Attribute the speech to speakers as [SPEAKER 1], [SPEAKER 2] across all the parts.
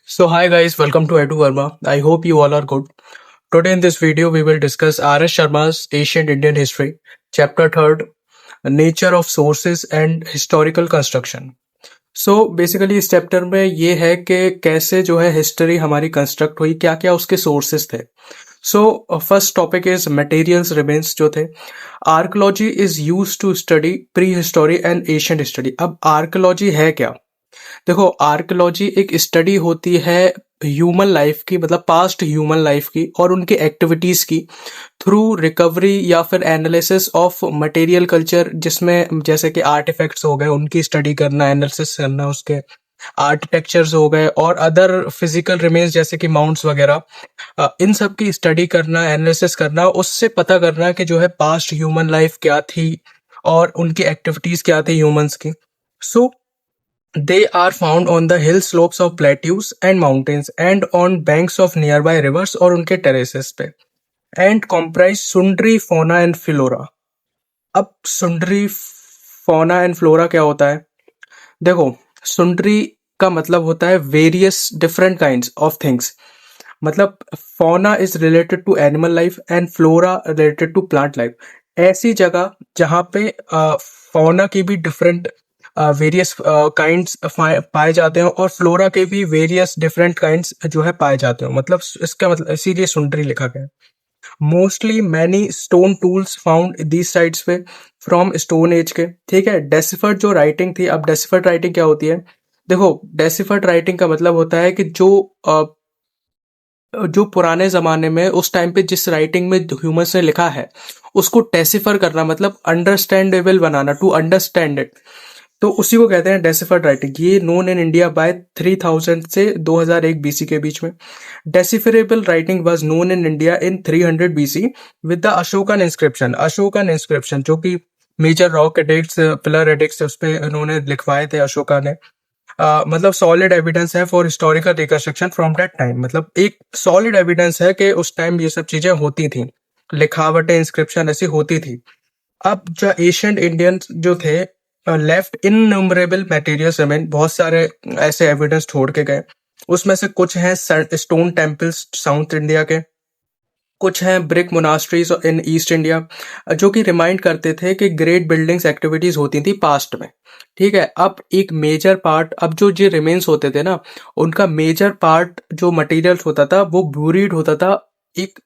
[SPEAKER 1] So hi guys, welcome to Edu Verma. I hope you all are good. Today in this video we will discuss R.S. Sharma's Ancient Indian History, Chapter 3rd, Nature of Sources and Historical Construction. So basically इस chapter में ये है कि कैसे जो है history हमारी construct हुई, क्या क्या उसके सोर्सेस थे. So first topic is materials remains जो थे. Archaeology is use to study prehistory and ancient history. अब आर्कोलॉजी है क्या? देखो, आर्कोलॉजी एक स्टडी होती है ह्यूमन लाइफ की, मतलब पास्ट ह्यूमन लाइफ की और उनकी एक्टिविटीज की थ्रू रिकवरी या फिर एनालिसिस ऑफ मटेरियल कल्चर, जिसमें जैसे कि आर्टिफैक्ट्स हो गए उनकी स्टडी करना, एनालिसिस करना, उसके आर्किटेक्चर्स हो गए और अदर फिजिकल रिमेन्स जैसे कि माउंट्स वगैरह, इन सब की स्टडी करना, एनालिसिस करना, उससे पता करना कि जो है पास्ट ह्यूमन लाइफ क्या थी और उनकी एक्टिविटीज क्या थी ह्यूमंस की. सो they are found on the hill slopes of plateaus and mountains and on banks of nearby rivers और उनके terraces पे, and comprise sundry fauna and flora. अब sundry fauna and flora क्या होता है? देखो, sundry का मतलब होता है various different kinds of things. मतलब fauna is related to animal life and flora related to plant life. ऐसी जगह जहाँ पे fauna की भी different वेरियस काइंड्स पाए जाते हैं और फ्लोरा के भी वेरियस डिफरेंट काइंड्स जो है पाए जाते हैं. मतलब इसका मतलब इसीलिए सुंडरी लिखा गया है. Mostly many stone tools found these sides पे फ्रॉम स्टोन एज के. ठीक है. डेसिफर्ड जो राइटिंग थी, अब डेसिफर्ड राइटिंग क्या होती है? देखो, डेसिफर्ड राइटिंग का मतलब होता है कि जो पुराने जमाने में उस टाइम पे जिस राइटिंग में ह्यूमंस ने लिखा है उसको डेसिफर करना, मतलब अंडरस्टैंडेबल बनाना, टू अंडरस्टैंड इट. तो उसी को कहते हैं डेसिफर्ड राइटिंग. ये नोन इन इंडिया बाय 3000 से 2001 बीसी के बीच में. Decipherable writing was known in India in 300 BC with the Ashokan inscription. Ashokan inscription जो कि major rock edicts, pillar edicts, उस पे उन्होंने लिखवाए थे अशोका ने. मतलब सॉलिड एविडेंस है for historical reconstruction from that time. मतलब एक सॉलिड एविडेंस है कि उस टाइम ये सब चीजें होती थी, लिखावटें, इंस्क्रिप्शन ऐसी होती थी. अब जो एशियंट इंडियंस जो थे लेफ्ट इनन्यूमरेबल मटेरियल्स रिमेन, बहुत सारे ऐसे एविडेंस छोड़ के गए. उसमें से कुछ हैं स्टोन टेम्पल्स साउथ इंडिया के, कुछ हैं ब्रिक मोनास्ट्रीज इन ईस्ट इंडिया, जो कि रिमाइंड करते थे कि ग्रेट बिल्डिंग्स एक्टिविटीज होती थी पास्ट में. ठीक है. अब एक मेजर पार्ट, अब जो रिमेन्स होते थे ना, उनका मेजर पार्ट जो मटेरियल्स होता था वो ब्यूरीड होता था एक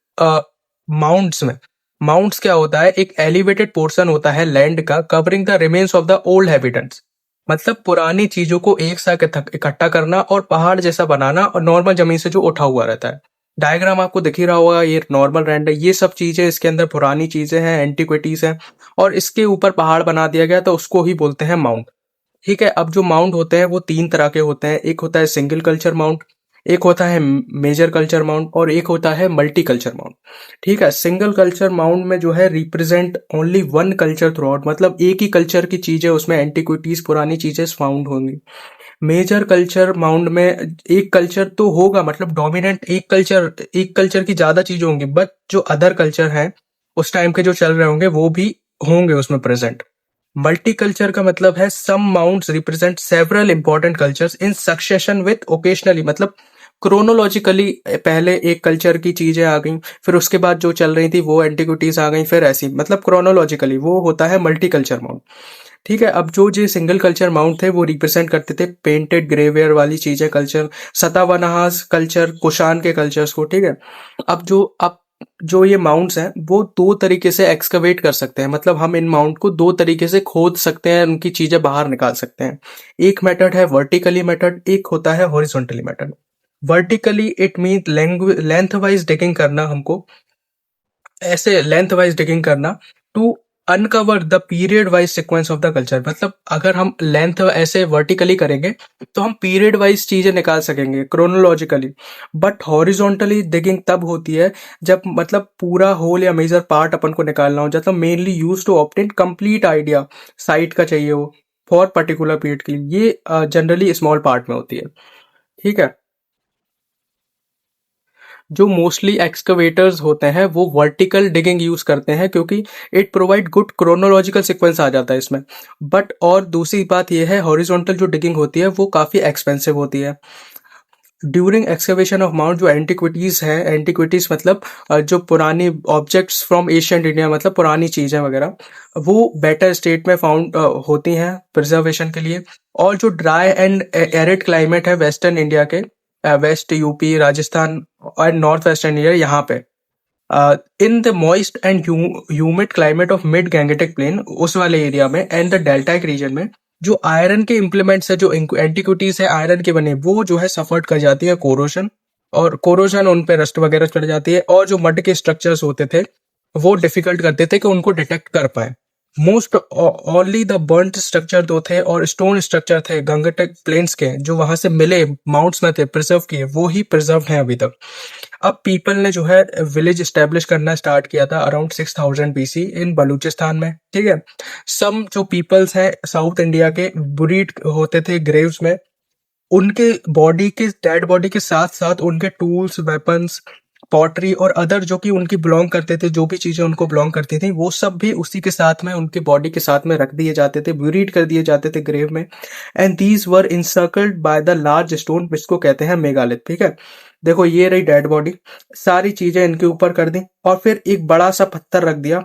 [SPEAKER 1] माउंट्स में. माउंट्स क्या होता है? एक एलिवेटेड पोर्शन होता है लैंड का covering the remains of the old habitants. मतलब पुरानी चीजों को एक साथ इकट्ठा करना और पहाड़ जैसा बनाना, और नॉर्मल जमीन से जो उठा हुआ रहता है. डायग्राम आपको दिख ही रहा होगा, ये नॉर्मल लैंड है. ये सब चीजें इसके अंदर पुरानी चीजें हैं, एंटिक्विटीज हैं, और इसके ऊपर पहाड़ बना दिया गया, तो उसको ही बोलते हैं माउंट. ठीक है. अब जो माउंट होते हैं वो तीन तरह के होते हैं. एक होता है सिंगल कल्चर माउंट, एक होता है मेजर कल्चर माउंट, और एक होता है मल्टी कल्चर माउंट. ठीक है. सिंगल कल्चर माउंट में जो है represent only one culture through out, मतलब एक ही कल्चर की चीजें, उसमें एंटिक्विटीज, पुरानी चीजें फाउंड होंगी. मेजर कल्चर माउंट में एक कल्चर तो होगा, मतलब डोमिनेंट एक कल्चर की ज्यादा चीजें होंगी, बट जो अदर कल्चर हैं उस टाइम के जो चल रहे होंगे वो भी होंगे उसमें प्रेजेंट. मल्टी कल्चर का मतलब है some mounds represent several important cultures in succession with occasionally, मतलब क्रोनोलॉजिकली पहले एक कल्चर की चीजें आ गई, फिर उसके बाद जो चल रही थी वो एंटिक्विटीज आ गई, फिर ऐसी, मतलब क्रोनोलॉजिकली वो होता है मल्टी कल्चर माउंट. ठीक है. अब जो सिंगल कल्चर माउंट थे वो रिप्रेजेंट करते थे पेंटेड ग्रेवेयर वाली चीजें, कल्चर, सतावनहास कल्चर, कुषाण के कल्चर्स को. ठीक है. अब जो ये माउंट्स हैं वो दो तरीके से एक्सकवेट कर सकते हैं, मतलब हम इन माउंट को दो तरीके से खोद सकते हैं, उनकी चीजें बाहर निकाल सकते हैं. एक मेथड है वर्टिकली मेथड, एक होता है horizontally method. Vertically it mean length wise digging करना, हमको ऐसे लेंथ वाइज डिगिंग करना to uncover the period wise sequence of the culture. मतलब अगर हम लेंथ ऐसे वर्टिकली करेंगे तो हम पीरियड वाइज चीजें निकाल सकेंगे क्रोनोलॉजिकली. बट हॉरिजॉन्टली डिगिंग तब होती है जब मतलब पूरा होल या मेजर पार्ट अपन को निकालना हो, मतलब mainly use to obtain complete idea site का चाहिए हो फॉर पर्टिकुलर पीरियड के लिए. ये जनरली स्मॉल पार्ट में होती है. ठीक है. जो मोस्टली एक्सकवेटर्स होते हैं वो वर्टिकल डिगिंग यूज करते हैं क्योंकि it provide good chronological sequence आ जाता है इसमें. बट और दूसरी बात यह है, हॉरिजॉन्टल जो डिगिंग होती है वो काफी एक्सपेंसिव होती है. ड्यूरिंग एक्सकवेशन ऑफ माउंट, जो एंटिक्विटीज है, एंटिक्विटीज मतलब जो पुरानी ऑब्जेक्ट्स फ्रॉम एशियंट इंडिया, मतलब पुरानी चीजें वगैरह, वो बेटर स्टेट में फाउंड होती हैं प्रिजर्वेशन के लिए। और जो ड्राई एंड एरिड क्लाइमेट है वेस्टर्न इंडिया के, वेस्ट यूपी, राजस्थान और नॉर्थ वेस्टर्न इंडिया, यहाँ पे in the moist and humid climate of mid Gangetic plain, उस वाले एरिया में, एंड द डेल्टाइक रीजन में, जो आयरन के इम्प्लीमेंट्स है, जो एंटिक्विटीज है आयरन के बने, वो जो है सफर कर जाती है कोरोजन, और कोरोजन उन पे रस्ट वगैरह चढ़ जाती है, और जो मड के स्ट्रक्चर्स होते थे वो डिफिकल्ट करते थे कि उनको डिटेक्ट कर पाए। Most only the burnt structure दो थे और स्टोन स्ट्रक्चर थे गंगेटिक प्लेन्स के, जो वहां से मिले माउंट्स में थे प्रिजर्व किए, वो ही प्रिजर्व हैं अभी तक। अब पीपल ने जो है विलेज स्टैब्लिश करना स्टार्ट किया था अराउंड 6000 BC इन बलूचिस्तान में, ठीक है। सम जो पीपल्स हैं साउथ इंडिया के, बुरीड होते थे ग्रेव्स में, उनके बॉडी के, डेड बॉडी के साथ साथ उनके टूल्स, वेपन्स, पॉटरी और अदर जो कि उनकी बिलोंग करते थे, जो भी चीजें उनको बिलोंग करती थी, वो सब भी उसी के साथ में, उनके बॉडी के साथ में रख दिए जाते थे, ब्यूरीड कर दिए जाते थे ग्रेव में। And these were इंसर्कल्ड by the large stone, जिसको कहते हैं मेगालिथ, ठीक है। देखो ये रही डेड बॉडी, सारी चीजें इनके ऊपर कर दी, और फिर एक बड़ा सा पत्थर रख दिया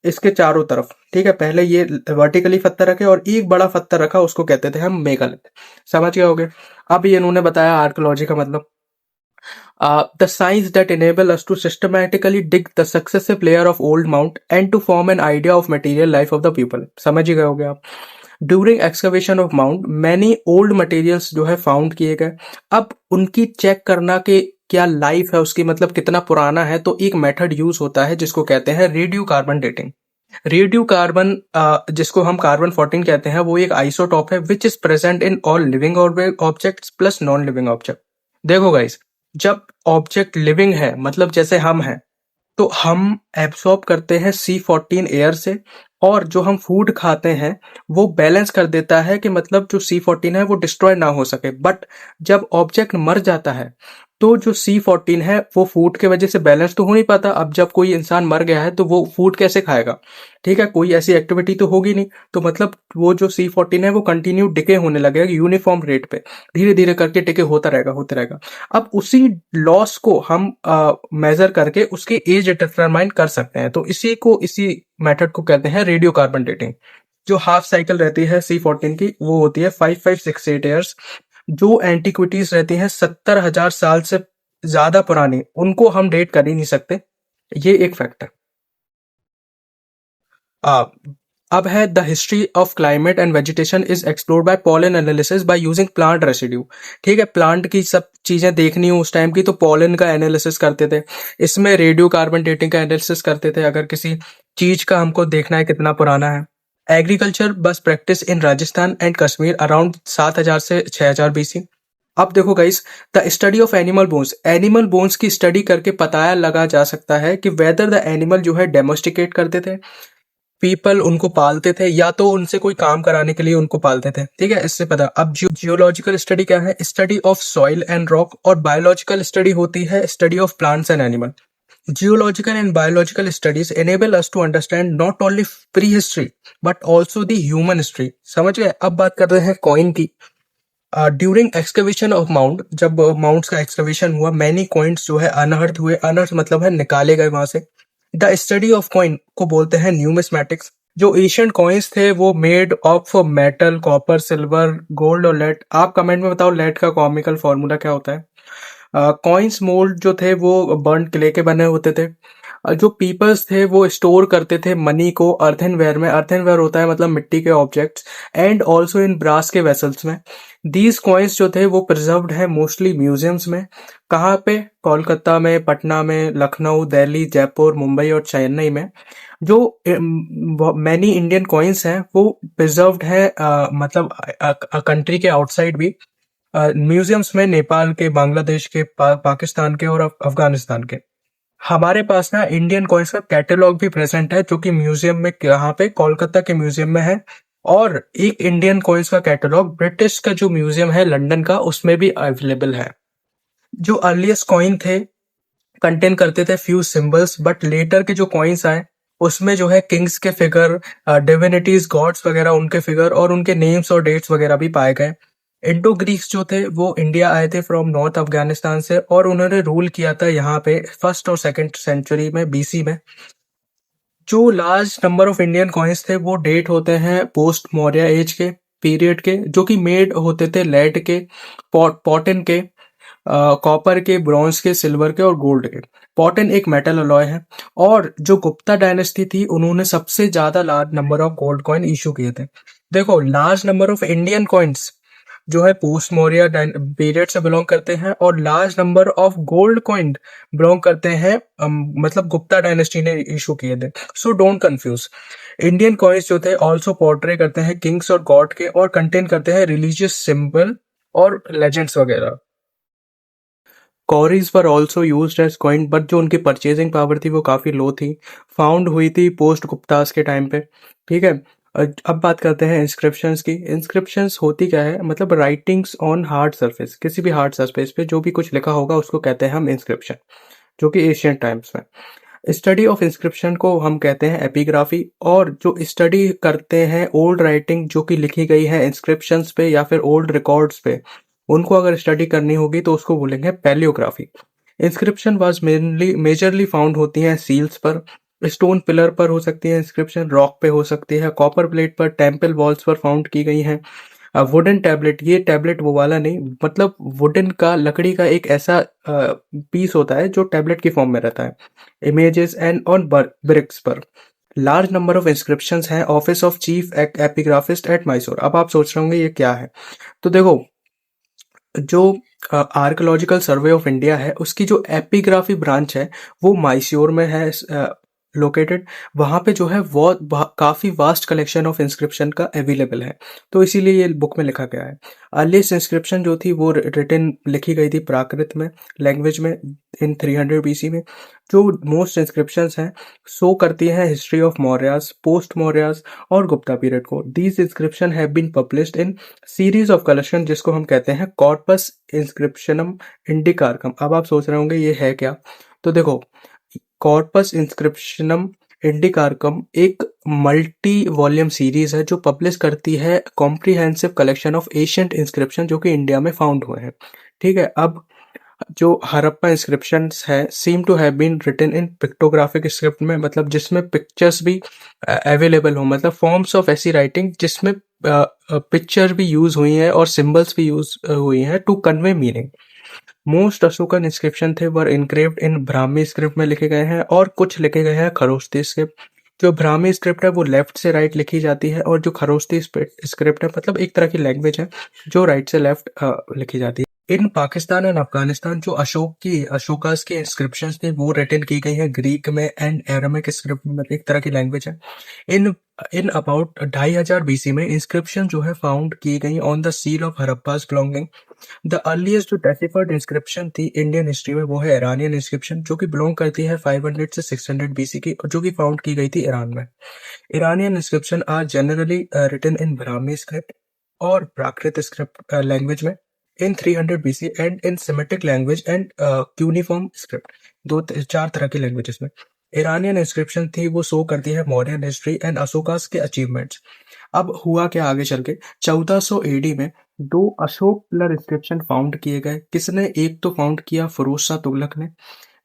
[SPEAKER 1] इसके चारों तरफ, ठीक है। पहले ये वर्टिकली पत्थर रखे और एक बड़ा पत्थर रखा, उसको कहते थे हम मेगालिथ। समझ गए होगे। अब ये इन्होंने बताया आर्कियोलॉजी का मतलब, the science that enable us to systematically dig the successive layer of old mount and to form an idea of material life of the people। समझ ही गए होगे आप। During excavation of mount many old materials जो है found किए गए। अब उनकी चेक करना कि क्या लाइफ है उसकी, मतलब कितना पुराना है, तो एक मेथड यूज होता है जिसको कहते हैं radio carbon dating. Radio carbon, जिसको हम कार्बन 14 कहते हैं, वो एक आइसोटॉप है which is present in all living objects plus non living object. देखो गाइस, जब ऑब्जेक्ट लिविंग है, मतलब जैसे हम हैं, तो हम एब्सॉर्ब करते हैं C14 एयर से, और जो हम फूड खाते हैं वो बैलेंस कर देता है कि मतलब जो C14 है वो डिस्ट्रॉय ना हो सके। बट जब ऑब्जेक्ट मर जाता है तो जो C14 है वो फूड के वजह से बैलेंस तो हो नहीं पाता। अब जब कोई इंसान मर गया है तो वो फूड कैसे खाएगा, ठीक है, कोई ऐसी एक्टिविटी तो होगी नहीं, तो मतलब वो जो C14 है वो कंटिन्यू डिके होने लगेगा यूनिफॉर्म रेट पे, धीरे धीरे करके डिके होता रहेगा होता रहेगा। अब उसी लॉस को हम मेजर करके उसके एज डिटरमाइन कर सकते हैं, तो इसी मेथड को कहते हैं रेडियो कार्बन डेटिंग। जो हाफ साइकिल रहती है C14 की, वो होती है 5568 ईयर्स। जो एंटिक्विटीज रहती हैं 70,000 साल से ज्यादा पुरानी, उनको हम डेट कर ही नहीं सकते, ये एक फैक्ट है। आ, अब है the history of climate and vegetation is explored by pollen analysis by using plant residue. ठीक है, प्लांट की सब चीजें देखनी हो उस टाइम की तो पॉलन का एनालिसिस करते थे, इसमें रेडियो कार्बन डेटिंग का एनालिसिस करते थे, अगर किसी चीज का हमको देखना है कितना पुराना है। एग्रीकल्चर बस practice in Rajasthan and Kashmir around 7000 से 6000 BC। अब देखो guys, the study of animal bones की स्टडी करके पता लगा जा सकता है कि वेदर द एनिमल जो है डेमोस्टिकेट करते थे, पीपल उनको पालते थे या तो उनसे कोई काम कराने के लिए उनको पालते थे, ठीक है, इससे पता। अब जियोलॉजिकल स्टडी क्या है? Study of soil and rock. और बायोलॉजिकल स्टडी होती है study of plants and animal. Geological and biological studies enable us to understand not only prehistory but also the human history। समझ गए। अब बात कर रहे हैं कॉइन की। ड्यूरिंग एक्सकवेशन ऑफ माउंट, जब माउंट्स का एक्सकवेशन हुआ, मैनी कॉइन्स जो है अनअर्थ हुए। अनअर्थ मतलब है निकाले गए वहां से। द स्टडी ऑफ कॉइन को बोलते हैं न्यूमिस्मैटिक्स। जो एशियंट कॉइन्स थे वो made of metal, copper, silver, gold और लेड। आप कमेंट में बताओ लेड का केमिकल फॉर्मूला क्या होता है। कॉइन्स मोल्ड जो थे वो बर्न क्ले के बने होते थे। जो पीपल्स थे वो स्टोर करते थे मनी को अर्थनवेयर में। अर्थनवेयर होता है मतलब मिट्टी के objects, and also in brass के वेसल्स में। दीज कॉइन्स जो थे वो प्रिजर्व्ड है मोस्टली म्यूजियम्स में। कहाँ पे? कोलकाता में, पटना में, लखनऊ, दिल्ली, जयपुर, मुंबई और चेन्नई में। जो मैनी इंडियन कॉइन्स हैं वो प्रिजर्व्ड है मतलब कंट्री के आउटसाइड भी, म्यूजियम्स में, नेपाल के, बांग्लादेश के, पाकिस्तान के और अफगानिस्तान के। हमारे पास ना इंडियन कॉइन्स का कैटलॉग भी प्रेजेंट है जो कि म्यूजियम में, यहाँ पे कोलकाता के म्यूजियम में है। और एक इंडियन कॉइन्स का कैटलॉग ब्रिटिश का जो म्यूजियम है लंदन का, उसमें भी अवेलेबल है। जो अर्लीस्ट कॉइन थे कंटेन करते थे फ्यू सिंबल्स, बट लेटर के जो कॉइन्स आए उसमें जो है किंग्स के फिगर, डिविनिटीज, गॉड्स वगैरह उनके फिगर और उनके नेम्स और डेट्स वगैरह भी पाए गए। इंडो ग्रीक्स जो थे वो इंडिया आए थे फ्रॉम नॉर्थ अफगानिस्तान से, और उन्होंने रूल किया था यहाँ पे फर्स्ट और सेकंड सेंचुरी में बीसी में। जो large number of Indian coins थे वो डेट होते हैं पोस्ट मौर्य एज के पीरियड के, जो कि मेड होते थे लेड के, पॉटन के, कॉपर के, ब्रॉन्ज के, सिल्वर के और गोल्ड के। पॉटन एक मेटल अलॉय है। और जो गुप्ता डायनेस्टी थी उन्होंने सबसे ज्यादा large number of gold coin issue किए थे। देखो, large number of Indian coins जो है पोस्ट मौर्य पीरियड से बिलोंग करते हैं, और large number of gold coin belong करते हैं मतलब गुप्ता डायनेस्टी ने इशू किए थे। So don't confuse. Indian coins जो थे ऑल्सो पोर्ट्रे करते हैं किंग्स और गॉड के, और कंटेन करते हैं रिलीजियस सिंबल और लेजेंड्स वगैरह। Cowries were also used as coin, but जो उनकी परचेजिंग पावर थी वो काफ़ी लो थी। फाउंड हुई थी पोस्ट गुप्तास के टाइम पे। ठीक है। अब बात करते हैं इंस्क्रिप्शंस की। इंस्क्रिप्शंस होती क्या है, मतलब राइटिंग्स ऑन हार्ड सरफेस, किसी भी हार्ड सरफेस पे जो भी कुछ लिखा होगा उसको कहते हैं हम इंस्क्रिप्शन, जो कि एशियंट टाइम्स में। स्टडी ऑफ इंस्क्रिप्शन को हम कहते हैं एपिग्राफी, और जो स्टडी करते हैं ओल्ड राइटिंग जो कि लिखी गई है इंस्क्रिप्शंस पे या फिर ओल्ड रिकॉर्ड्स पे, उनको अगर स्टडी करनी होगी तो उसको बोलेंगे palaeography. Inscription was mainly majorly found होती हैं सील्स पर, स्टोन पिलर पर हो सकती है इंस्क्रिप्शन, रॉक पे हो सकती है, कॉपर प्लेट पर, टेम्पल वॉल्स पर फाउंड की गई हैं। वुडन टैबलेट, ये टैबलेट वो वाला नहीं, मतलब वुडन का, लकड़ी का एक ऐसा पीस होता है जो टैबलेट की फॉर्म में रहता है। इमेजेस एंड ऑन ब्रिक्स पर। लार्ज नंबर ऑफ इंस्क्रिप्शंस हैं office of chief epigraphist at Mysore. अब आप सोच रहे होंगे ये क्या है। तो देखो, जो आर्कोलॉजिकल सर्वे ऑफ इंडिया है उसकी जो एपिग्राफी ब्रांच है वो मैसूर में है लोकेटेड। वहाँ पे जो है वो काफ़ी वास्ट कलेक्शन ऑफ इंस्क्रिप्शन का अवेलेबल है, तो इसीलिए ये बुक में लिखा गया है। अर्लीस्ट इंस्क्रिप्शन जो थी वो रिटन लिखी गई थी प्राकृत में लैंग्वेज में इन 300 बीसी में। जो मोस्ट इंस्क्रिप्शंस हैं शो करती हैं history of Mauryas, post Mauryas और गुप्ता पीरियड को। These inscription have been published in series of collection जिसको हम कहते हैं कॉर्पस इंस्क्रिप्शनम इंडिकारकम। अब आप सोच रहे होंगे ये है क्या। तो देखो, कॉर्पस इंस्क्रिप्शनम इंडिकारकम एक मल्टी वॉल्यूम सीरीज है जो पब्लिश करती है comprehensive collection of ancient inscription जो कि इंडिया में फाउंड हुए हैं। ठीक है। अब जो हड़प्पा इंस्क्रिप्शंस है seem to have been written in pictographic script में, मतलब जिसमें पिक्चर्स भी अवेलेबल हो, मतलब फॉर्म्स ऑफ ऐसी राइटिंग जिसमें पिक्चर भी यूज हुई है और सिंबल्स भी यूज हुई हैं to convey meaning. Most Ashokan inscription थे वर इनक्रेव्ड इन ब्राह्मी स्क्रिप्ट में लिखे गए हैं, और कुछ लिखे गए हैं खरोष्टी स्क्रिप्ट। जो ब्राह्मी स्क्रिप्ट है वो लेफ्ट से राइट लिखी जाती है, और जो खरोष्टी स्क्रिप्ट है मतलब एक तरह की लैंग्वेज है जो राइट से लेफ्ट लिखी जाती है। इन पाकिस्तान एंड अफगानिस्तान जो अशोकास की इंस्क्रिप्शन थी वो रिटन की गई है ग्रीक में एंड एरामिक स्क्रिप्ट में, मतलब एक तरह की लैंग्वेज है। इन इन अबाउट 2500 बीसी में इंस्क्रिप्शन जो है फाउंड की गई on the seal of Harappas belonging. The earliest जो डेसिफर्ड इंस्क्रिप्शन थी इंडियन हिस्ट्री में वो है ईरानियन इंस्क्रिप्शन, जो कि बिलोंग करती है 500 से 600 बीसी की, और जो कि फाउंड की गई थी ईरान में। Iranian inscription are generally written in Brahmi script और प्राकृत स्क्रिप्ट लैंग्वेज में in 300 BC and in Semitic language and cuneiform script, चार तरह की लैंग्वेजेस में। ईरानियन इंस्क्रिप्शन थी वो शो करती है मॉडर्न हिस्ट्री एंड अशोकास के अचीवमेंट्स। अब हुआ क्या आगे चल के, 1400 एडी में दो अशोक पिलर इंस्क्रिप्शन फाउंड किए गए। किसने, एक तो फाउंड किया फिरोज शाह तुगलक ने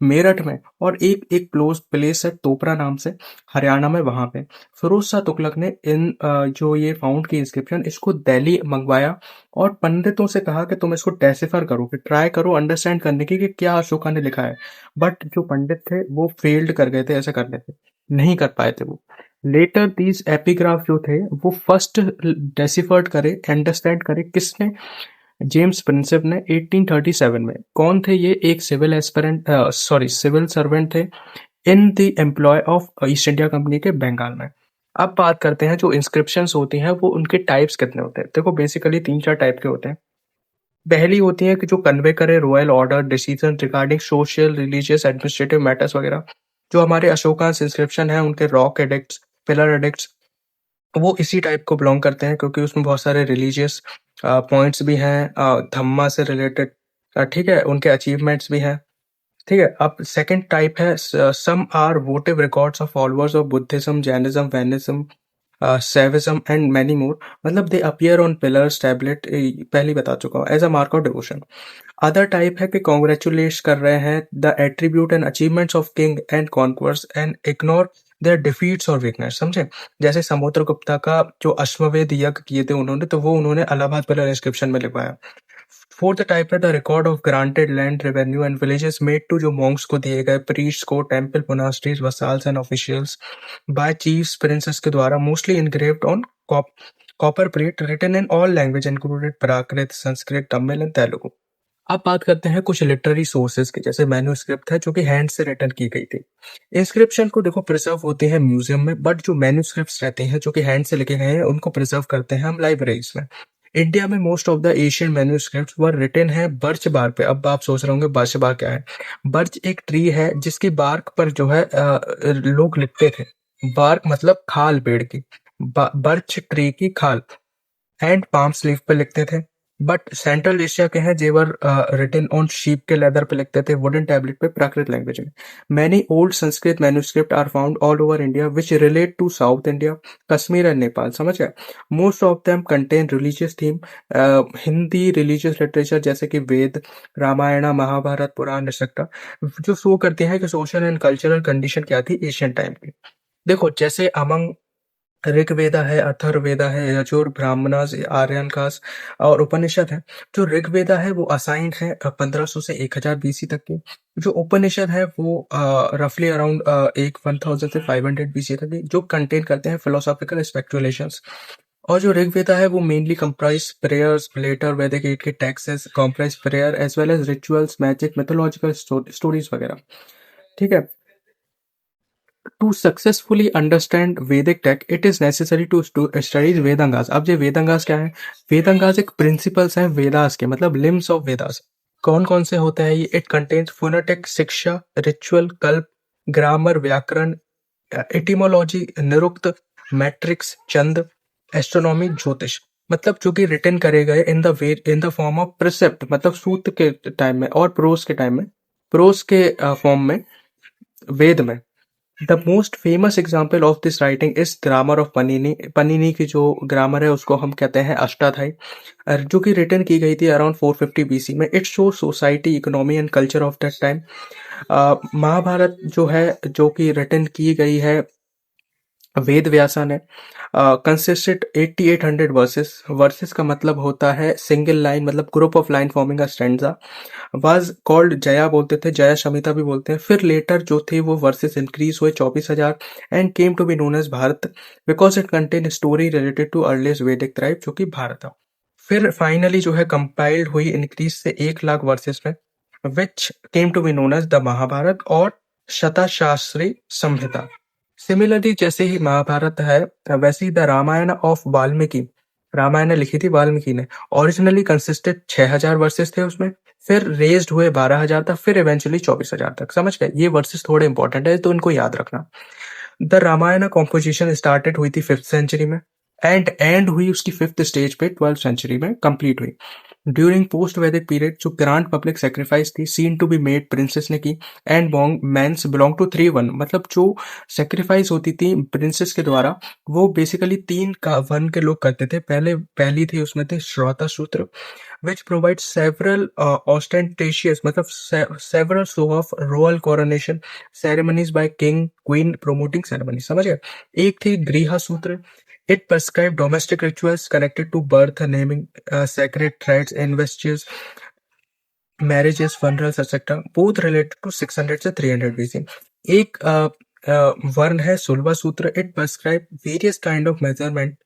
[SPEAKER 1] मेरठ में, और एक एक क्लोज प्लेस है तोपरा नाम से हरियाणा में, वहां पे फिरोज शाह तुगलक ने इन जो ये फाउंड की इंस्क्रिप्शन इसको दिल्ली मंगवाया, और पंडितों से कहा कि तुम इसको डेसिफर करो, कि ट्राई करो अंडरस्टैंड करने की कि क्या अशोका ने लिखा है। बट जो पंडित थे वो फेल्ड कर गए थे, ऐसा करने से नहीं कर पाए थे वो। लेटर दीज एपिग्राफ जो थे वो फर्स्ट डेसिफर्ड करे, अंडरस्टैंड करे किसने, जेम्स प्रिंसेप ने 1837 में। कौन थे ये, एक सिविल एस्पिरेंट सिविल सर्वेंट थे in the employ of East India Company के बंगाल में। अब बात करते हैं जो इंस्क्रिप्शंस होती हैं वो उनके टाइप्स कितने होते हैं। देखो बेसिकली 3-4 टाइप के होते हैं। पहली होती है कि जो कन्वे करे royal order, decision regarding social, religious, administrative matters वगैरह। जो हमारे अशोका इंस्क्रिप्शन है उनके रॉक एडिक्ट्स, पिलर एडिक्ट्स, वो इसी टाइप को बिलोंग करते हैं, क्योंकि उसमें बहुत सारे रिलीजियस पॉइंट्स भी हैं, धम्मा से रिलेटेड। ठीक है, उनके अचीवमेंट्स भी हैं। ठीक है। अब सेकंड टाइप है some are votive records of followers of Buddhism, Jainism, Vaishnavism, Shaivism and many more. मतलब they appear on pillars, tablet, पहले ही बता चुका हूँ, as a mark of devotion. Other type है कि कॉन्ग्रेचुलेट कर रहे हैं the attribute and achievements of king and conquers and ignore their defeats और वीकनेस, समझे। जैसे समुद्रगुप्ता का जो अश्वमेध यज्ञ किए थे उन्होंने, तो वो उन्होंने इलाहाबाद पिलर इंस्क्रिप्शन में लिखवाया। फोर्थ टाइप है the record of granted land revenue and villages made to, जो मॉन्क्स को दिए गए, प्रीस्ट को, temple, monasteries, vassals and officials by chiefs princes के द्वारा, mostly engraved on copper plate, written in all language included Prakrit, Sanskrit, Tamil and Telugu. अब बात करते हैं कुछ लिटरेरी सोर्सेज की, जैसे मैन्यूस्क्रिप्ट है जो कि हैंड से रिटन की गई थी। इंस्क्रिप्शन को देखो प्रिजर्व होते हैं म्यूजियम में, बट जो मैन्यूस्क्रिप्ट्स रहते हैं जो कि हैंड से लिखे गए हैं उनको प्रिजर्व करते हैं हम लाइब्रेरीज में। इंडिया में most of the Asian manuscripts were written है बर्च बार पे। अब आप सोच रहे होंगे बर्च बार क्या है। बर्च एक ट्री है जिसकी बार्क पर जो है लोग लिखते थे। बार्क मतलब खाल पेड़ की, बर्च ट्री की खाल, एंड पाम स्लीव पे लिखते थे। बट सेंट्रल एशिया के हैं जेवर रिटन ऑन शीप के लेदर पे लिखते थे, वुडन टैबलेट पे, प्राकृत लैंग्वेज में। Many old Sanskrit manuscript are found all over India which relate to South India, Kashmir and Nepal, समझ गए। Most of them contain religious theme, Hindi religious literature जैसे कि वेद, रामायण, महाभारत, पुराण एक्सेट्रा, जो शो करते हैं कि सोशल एंड कल्चरल कंडीशन क्या थी एशियन टाइम की। देखो जैसे अमंग ऋग्वेदा है, अथर्ववेदा है, यजुर, ब्राह्मणास, आर्यनकास और उपनिषद है। जो ऋग्वेदा है वो असाइंड है 1500 से 1000 बीसी तक की। जो उपनिषद है वो रफली अराउंड 1000 से 500 बीसी तक की, जो कंटेन करते हैं फिलोसॉफिकल स्पेक्युलेशंस। और जो ऋग्वेदा है वो mainly comprise prayers, later Vedic एट के texts comprise prayer as well as rituals, magic, mythological stories वगैरह, ठीक है। To successfully understand Vedic tech, it is necessary to study वेदांगास। अब ये वेदांगास क्या है? वेदांगास एक प्रिंसिपल्स हैं वेदास के, मतलब लिम्स ऑफ वेदास। कौन कौन से होते हैं ये? इट कंटेन्स फोनेटिक, शिक्षा, रिचुअल, कल्प, ग्रामर, व्याकरण, एटिमोलॉजी, निरुक्त, मैट्रिक्स, छंद, एस्ट्रोनॉमी, ज्योतिष। मतलब जो कि रिटन करे गए in the form of precept, मतलब सूत्र के टाइम में, और प्रोस के टाइम में, प्रोस के फॉर्म में, वेद में। The most famous example of this writing is grammar of Panini. Panini की जो ग्रामर है उसको हम कहते हैं अष्टाध्यायी, जो कि रिटन की गई थी अराउंड 450 बीसी में। It show society, economy and culture of that time. Mahabharata जो है, जो कि रिटन की गई है वेद व्यासा ने, कंसिस्टेड 8800 वर्सेस। वर्सेस का मतलब होता है सिंगल लाइन, मतलब group of line forming a stanza. Was called Jaya बोलते थे, जया शमिता भी बोलते हैं। फिर लेटर जो थे वो वर्सेस इंक्रीज हुए 24,000 and came to be known as Bharat because it contain story related to earliest Vedic tribe, जो कि भारत था। फिर फाइनली जो है कंपाइल्ड हुई इंक्रीज से 1 लाख वर्सेस में, which came to be known as the Mahabharata और शतशास्त्री संहिता। सिमिलरली जैसे ही महाभारत है वैसे ही द रामायण ऑफ वाल्मीकि, रामायण लिखी थी वाल्मीकि ने, ओरिजिनली कंसिस्टेड 6000 वर्सेस थे उसमें, फिर रेज्ड हुए 12,000 तक, फिर इवेंचुअली 24,000 तक, समझ गए। ये वर्सेस थोड़े इंपॉर्टेंट है तो इनको याद रखना। द रामायण कॉम्पोजिशन स्टार्टेड हुई थी 5th सेंचुरी में एंड एंड हुई उसकी 5th स्टेज पे 12th सेंचुरी में कंप्लीट हुई। ड्यूरिंग पोस्ट वैदिक पीरियड जो ग्रांड पब्लिक सेक्रीफाइस थी seen to be made princes ने की, एंड बॉन्ग मैंस बिलोंग टू 3 वन, मतलब जो सेक्रीफाइस होती थी प्रिंसेस के द्वारा वो बेसिकली 3 वन के लोग करते थे। पहली थी उसमें थे श्रोता सूत्र विच प्रोवाइड सेवरल ऑस्टेंटेशियस, मतलब several show off royal coronation ceremonies by king queen promoting ceremony, समझ गए। एक थी गृहा सूत्र, it prescribed domestic rituals connected to birth, naming sacred rites, investitures, marriages, funerals, etc. Both related to 600 से 300 BC. एक वर्ण है सुलभा सूत्र, it prescribed various kind of measurement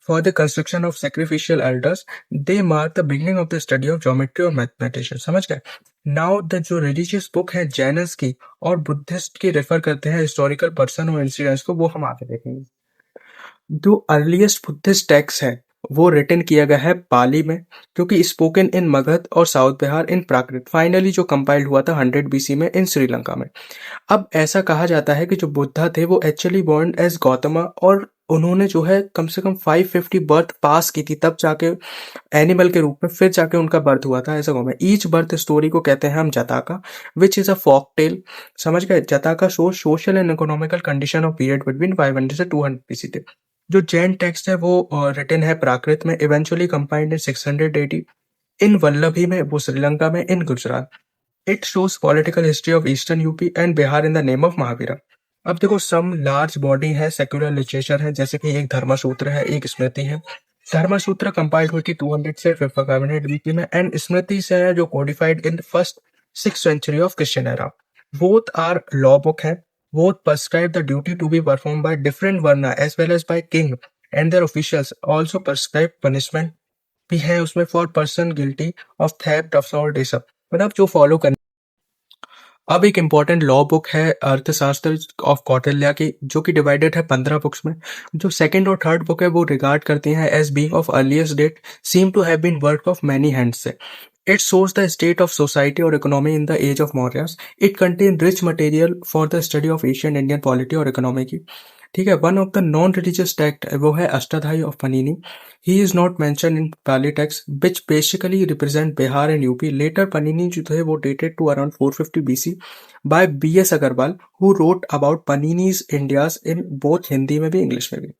[SPEAKER 1] for the construction of sacrificial altars. They mark the beginning of the study of geometry और mathematician, समझ गए। Now the जो religious book है जैनस की और बुद्धिस्ट की रेफर करते हैं हिस्टोरिकल पर्सन और इंसिडेंट्स को, वो हम आगे देखेंगे। जो अर्लीस्ट बुद्धिस्ट टेक्स्ट है वो रिटन किया गया है पाली में, क्योंकि स्पोकन इन मगध और साउथ बिहार इन प्राकृत। फाइनली जो कंपाइल्ड हुआ था 100 बीसी में इन श्रीलंका में। अब ऐसा कहा जाता है कि जो बुद्धा थे वो एक्चुअली बॉर्न एज गौतमा, और उन्होंने जो है कम से कम 550 बर्थ पास की थी, तब जाके एनिमल के रूप में फिर जाके उनका बर्थ हुआ था, ऐसा कहूँ मैं। ईच बर्थ स्टोरी को कहते हैं हम Jataka, which is a folk tale, समझ गए। Jataka show social and economical condition of period between 500 से 200 बीसी थे। जो जैन टेक्स्ट है वो रिटन है प्राकृत में, eventually compiled in 680 in Vallabhi में, वो श्रीलंका में, in Gujarat. It shows political history of eastern UP and Bihar in the name of Mahavira. अब देखो सम लार्ज बॉडी है सेक्युलर लिटरेचर है, जैसे कि एक धर्मसूत्र है, एक स्मृति है। धर्मसूत्र कंपाइल्ड हुई थी 200 से 500 बीसी में, एंड स्मृति से है जो codified in first 6th century of Christian era. Both are law book है, both prescribe the duty to be performed by different varna as well as by king and their officials, also prescribe punishment भी है उसमें for person guilty of theft of salt, ये सब मतलब जो follow करने। अब एक इम्पॉर्टेंट लॉ बुक है अर्थशास्त्र ऑफ कौटिल्य की, जो कि डिवाइडेड है 15 बुक्स में। जो सेकंड और थर्ड बुक है वो रिगार्ड करती हैं as being of earliest date, seem to have been work of many hands से। It shows the state of society or economy in the age of Mauryas. It contains rich material for the study of ancient Indian polity और economy की। ठीक है। One of the non religious text वो है Ashtadhyayi of Panini. He is not mention in Pali text which basically represent Bihar and UP. Later Panini जो थे वो dated to around 450 BC by BS Agrawal, who wrote about Panini's India's in both Hindi में भी English में भी।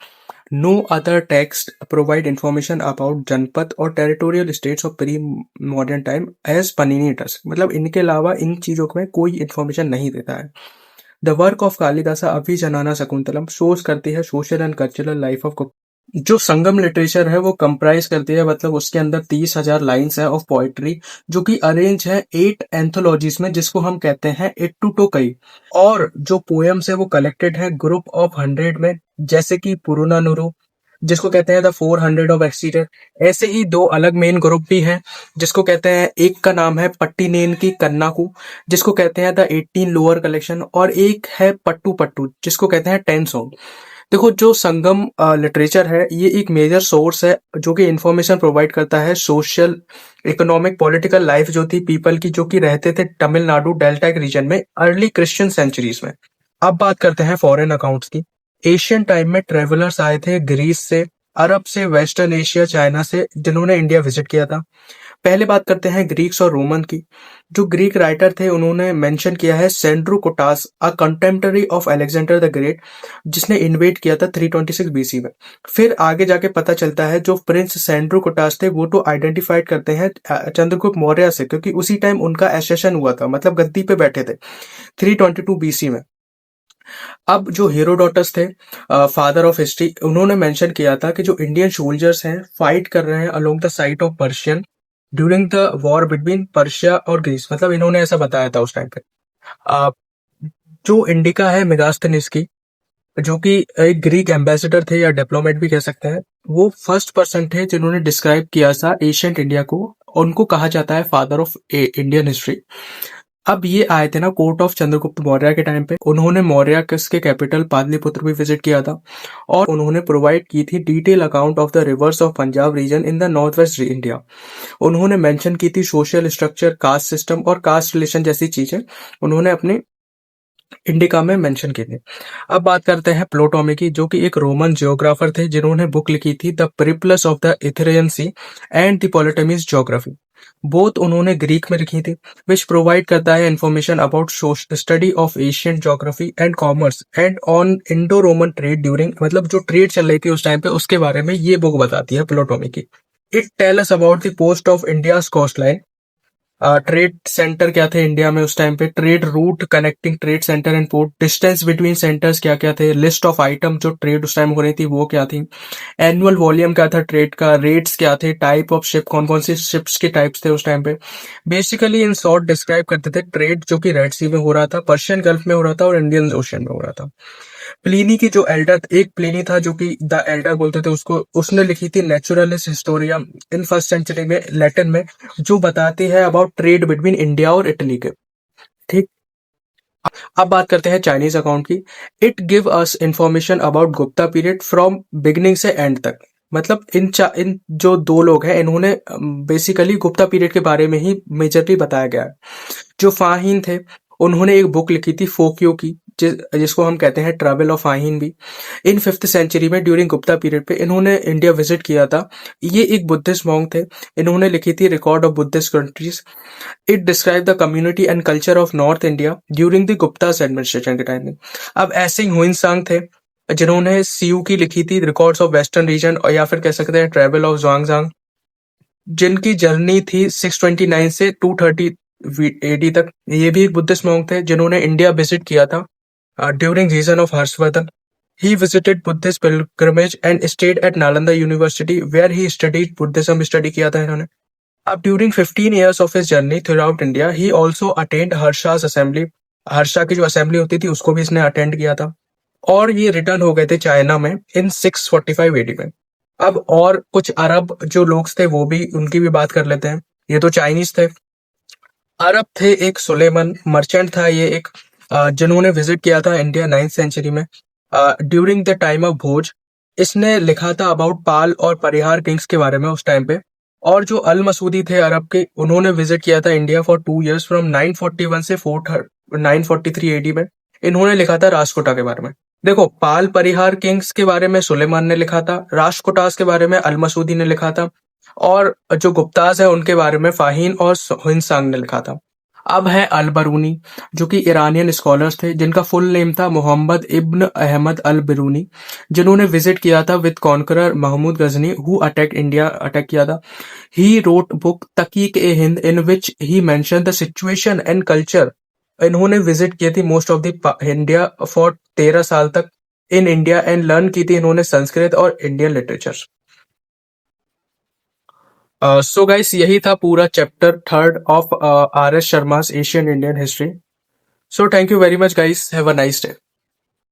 [SPEAKER 1] No other text provide information about janapada और territorial states of pre modern time as पनीनी डस। मतलब इनके अलावा इन चीजों में कोई इंफॉर्मेशन नहीं देता है। The work of Kalidasa Abhijnana Shakuntalam shows करती है social and cultural life of. जो संगम लिटरेचर है वो कंप्राइज करती है, मतलब उसके अंदर 30,000 लाइन्स है ऑफ पोएट्री, जो कि अरेंज है 8 एंथोलॉजीज में, जिसको हम कहते हैं एट्टुटोकई। और जो पोएम्स है वो कलेक्टेड है ग्रुप ऑफ 100 में, जैसे कि पुरुनानुरु, जिसको कहते हैं द 400 ऑफ एक्सीटर। ऐसे ही दो अलग मेन ग्रुप भी हैं, जिसको कहते हैं, एक का नाम है पट्टिनेन की कन्नाकू, जिसको कहते हैं द 18 लोअर कलेक्शन, और एक है पट्टू पट्टू, जिसको कहते हैं 10 सॉन्ग। देखो जो संगम लिटरेचर है ये एक मेजर सोर्स है जो कि इंफॉर्मेशन प्रोवाइड करता है सोशल इकोनॉमिक पॉलिटिकल लाइफ जो थी पीपल की, जो कि रहते थे तमिलनाडु डेल्टा के रीजन में अर्ली क्रिश्चियन सेंचुरीज में। अब बात करते हैं फॉरेन अकाउंट्स की। एशियन टाइम में ट्रेवलर्स आए थे ग्रीस से, अरब से, वेस्टर्न एशिया, चाइना से, जिन्होंने इंडिया विजिट किया था। पहले बात करते हैं ग्रीक्स और रोमन की। जो ग्रीक राइटर थे उन्होंने मेंशन किया है Sandrocottus, a contemporary of Alexander the great, जिसने इन्वेट किया था 326 BC में। फिर आगे जाके पता चलता है जो प्रिंस सेंड्रोकोटास थे वो तो आइडेंटिफाइड करते हैं चंद्रगुप्त मौर्य से, क्योंकि उसी टाइम उनका एसेशन हुआ था, मतलब गद्दी पे बैठे थे 322 BC में। अब जो हेरोडोटस थे फादर ऑफ हिस्ट्री, उन्होंने मेंशन किया था कि जो इंडियन सोल्जर्स हैं फाइट कर रहे हैं along the side of Persian during the war between Persia और ग्रीस, मतलब इन्होंने ऐसा बताया था उस टाइम पे। अ, जो इंडिका है मेगास्थनीज की, जो कि एक ग्रीक एम्बेसडर थे या डिप्लोमेट भी कह सकते हैं, वो फर्स्ट पर्सन थे जिन्होंने डिस्क्राइब किया था एशियंट इंडिया को। उनको कहा जाता है फादर ऑफ इंडियन हिस्ट्री। अब ये आए थे ना कोर्ट ऑफ चंद्रगुप्त मौर्य के टाइम पे, उन्होंने मौर्य के कैपिटल पाटलिपुत्र भी विजिट किया था, और उन्होंने प्रोवाइड की थी detail account of the rivers of Punjab region in the north west India. उन्होंने मेंशन की थी सोशल स्ट्रक्चर, कास्ट सिस्टम और कास्ट रिलेशन जैसी चीजें उन्होंने अपने इंडिका में मेंशन की थी। अब बात करते हैं प्लोटोमी की, जो कि एक रोमन जियोग्राफर थे जिन्होंने बुक लिखी थी the Periplus of the Erythraean sea and the Ptolemy's geography. Both उन्होंने ग्रीक में लिखी थी, विच प्रोवाइड करता है information about study of Asian geography and commerce and on Indo Roman trade during, मतलब जो ट्रेड चल रही थी उस टाइम पे उसके बारे में ये बुक बताती है प्लोटोमी की। It tell us about the post of India's coast line, trade center क्या थे इंडिया में उस टाइम पे, trade route connecting trade center and port, distance between centers क्या क्या थे, लिस्ट ऑफ आइटम जो ट्रेड उस टाइम हो रही थी वो क्या थी, एनुअल वॉल्यूम क्या था ट्रेड का, रेट्स क्या थे, टाइप ऑफ शिप, कौन कौन सी शिप्स के टाइप्स थे उस टाइम पे। बेसिकली इन शॉर्ट डिस्क्राइब करते थे ट्रेड जो कि रेड सी में हो रहा था, पर्शियन गल्फ में हो रहा था और इंडियन ओशन में हो रहा था। प्लिनी की जो एल्डर, एक प्लिनी था जो कि द एल्डर बोलते थे उसको, उसने लिखी थी नेचुरलिस हिस्टोरिया इन 1st century में लैटिन में, जो बताती है अबाउट ट्रेड बिटवीन इंडिया और इटली के। ठीक। अब बात करते हैं चाइनीज अकाउंट की। It give us information about Gupta period from beginning से एंड तक, मतलब इन जो दो लोग हैं इन्होंने बेसिकली गुप्ता पीरियड के बारे में ही मेजरली बताया गया है। जो फाहीन थे उन्होंने एक बुक लिखी थी फोक्यो की, जिसको हम कहते हैं ट्रैवल ऑफ फाहीन भी। इन 5th century में ड्यूरिंग गुप्ता पीरियड पे इन्होंने इंडिया विजिट किया था। ये एक बुद्धिस्ट मॉन्क थे, इन्होंने लिखी थी record of Buddhist countries. It describe the community and culture of north India during the Guptas administration के टाइम में। अब ऐसे ही हुइनसांग थे, जिन्होंने सीयू की लिखी थी रिकॉर्ड्स ऑफ वेस्टर्न रीजन, और या फिर कह सकते हैं ट्रेवल ऑफ ज़ुआंगज़ांग, जिनकी जर्नी थी 629 से 230 एडी तक। ये भी एक बुद्धिस्ट मॉन्क थे जिन्होंने इंडिया विजिट किया था during region of Harshavardhan. He visited Buddhist pilgrimage and stayed at Nalanda University where he studied Buddhism study किया था इन्होंने। अब during 15 years of his journey throughout India, he also attained Harsha's assembly। Harsha की जो assembly होती थी उसको भी इसने अटेंड किया था। और ये रिटर्न हो गए थे चाइना में इन 645 एडी में। अब और कुछ अरब जो लोग थे वो भी, उनकी भी बात कर लेते हैं। ये तो चाइनीज थे। अरब थे एक सुलेमान मर्चेंट था ये एक, जिन्होंने विजिट किया था इंडिया 9th सेंचुरी में ड्यूरिंग द टाइम ऑफ भोज। इसने लिखा था अबाउट पाल और परिहार किंग्स के बारे में उस टाइम पे। और जो अल मसूदी थे अरब के, उन्होंने विजिट किया था इंडिया फॉर 2 years फ्रॉम 941 से 943 एडी में। इन्होंने लिखा था राष्ट्रकूटा के बारे में। देखो, पाल परिहार किंग्स के बारे में सुलेमान ने लिखा था, राष्ट्रकूटास के बारे में अल मसूदी ने लिखा था, और जो गुप्ताज है उनके बारे में फाहीन और हिंसांग ने लिखा था। अब है अल बरूनी, जो कि ईरानियन स्कॉलर्स थे जिनका फुल नेम था मोहम्मद इब्न अहमद अल बिरूनी, जिन्होंने विजिट किया था with conqueror Mahmud Ghazni who attack India, attack किया था। He wrote book Tahqiq e Hind in which he mention the situation and culture. इन्होंने विजिट की थी most of the India for 13 साल तक इन इंडिया, एंड लर्न की थी इन्होंने संस्कृत और इंडियन लिटरेचर। सो गाइस, यही था पूरा chapter 3rd of R S Sharma's Asian Indian history. So thank you very much guys, have a nice day.